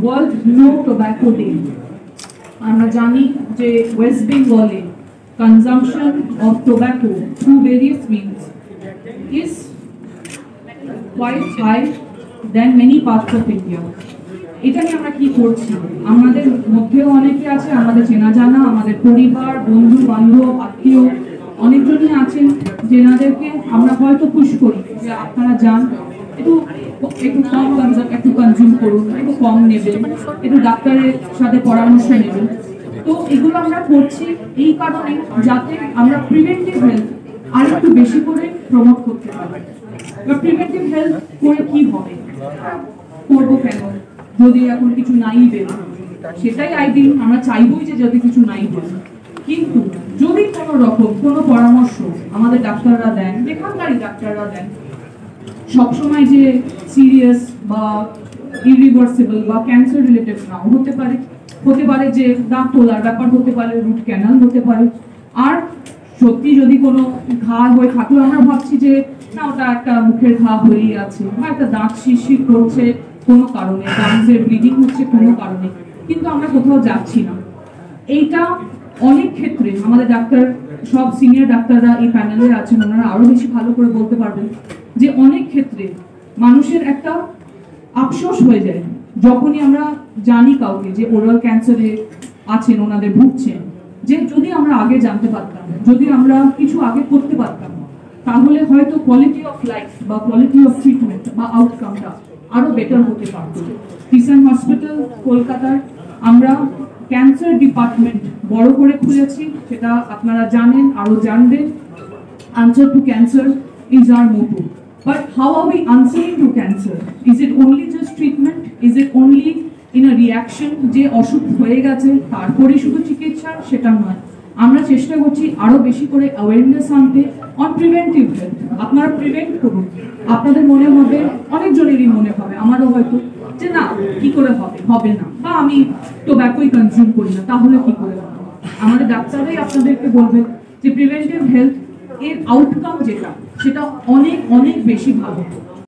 World no tobacco day. আমরা জানি যে ওয়েস্ট বেঙ্গলে consumption of tobacco through various means is quite high than many parts of India. এটা নিয়ে আমরা কি করছি? আমাদের মধ্যেও অনেকে আছে, আমাদের চেনা জানা, আমাদের পরিবার, বন্ধু বান্ধব, আত্মীয় অনেকজনই আছেন যেনাদেরকে আমরা হয়তো পুশ করি যে আপনারা যান, একটু কনজিউম করুন, একটু কম নেবেন, একটু ডাক্তারের সাথে পরামর্শ নেবেন। তো এগুলো আমরা করছি এই কারণে যাতে আমরা প্রিভেন্টিভ হেলথ আর একটু বেশি করে প্রমোট করতে পারি। প্রিভেন্টিভ হেলথ করে কি হবে, করবো কেন যদি এখন কিছু নাই বেরো? সেটাই আইডিয়াল, আমরা চাইবই যে যদি কিছু নাই বেরো। কিন্তু যদি কোনো রকম কোনো পরামর্শ আমাদের ডাক্তাররা দেন, এখানকারই ডাক্তাররা দেন, সবসময় যে সিরিয়াস বা ইরিভার্সিবল বা ক্যান্সার রিলেটেড নাও হতে পারে, হতে পারে যে দাঁত তোলার ব্যাপার হতে পারে, রুট ক্যানাল হতে পারে। আর সত্যি যদি কোনো ঘা হয়ে থাকলেও আমরা ভাবছি যে না ওটা একটা মুখের ঘা হয়েই আছে, বা একটা দাঁত শিরশির করছে কোনো কারণে, গামসের ব্লিডিং হচ্ছে কোনো কারণে, কিন্তু আমরা কোথাও যাচ্ছি না। এইটা অনেক ক্ষেত্রে আমাদের ডাক্তার, সব সিনিয়র ডাক্তাররা এই প্যানেলে আছেন, ওনারা আরো বেশি ভালো করে বলতে পারবেন যে অনেক ক্ষেত্রে মানুষের একটা আফসোস হয়ে যায় যখনই আমরা জানি কাউকে যে ওরাল ক্যান্সারে আছেন, ওনাদের ভুগছেন, যে যদি আমরা আগে জানতে পারতাম, যদি আমরা কিছু আগে করতে পারতাম, তাহলে হয়তো কোয়ালিটি অফ লাইফ বা কোয়ালিটি অফ ট্রিটমেন্ট বা আউটকামটা আরো বেটার হতে পারত। কিষান হসপিটাল কলকাতার আমরা ক্যান্সার ডিপার্টমেন্ট বড় করে খুলেছি, সেটা আপনারা জানেন, আরো জানবেন। Answer to cancer is our motto. But how are we answering to cancer? Is it only just treatment? Is it only in a reaction যে অসুখ হয়ে গেছে তারপরে শুধু চিকিৎসা? সেটা নয়, আমরা চেষ্টা করছি আরো বেশি করে অ্যাওয়ারনেস আনতে অন প্রিভেন্টিভ হেলথ। আপনারা প্রিভেন্ট করুন। আপনাদের মনে হবে, অনেকজনেরই মনে হবে, আমারও হয়তো, যে না কি করে হবে, হবে না, বা আমি টোব্যাকোই কনজিউম করি না, তাহলে কি করে হবে? আমাদের ডাক্তাররাই আপনাদেরকে বলবেন যে প্রিভেন্টিভ হেলথ এর আউটকাম যেটা, সেটা অনেক অনেক বেশি ভালো।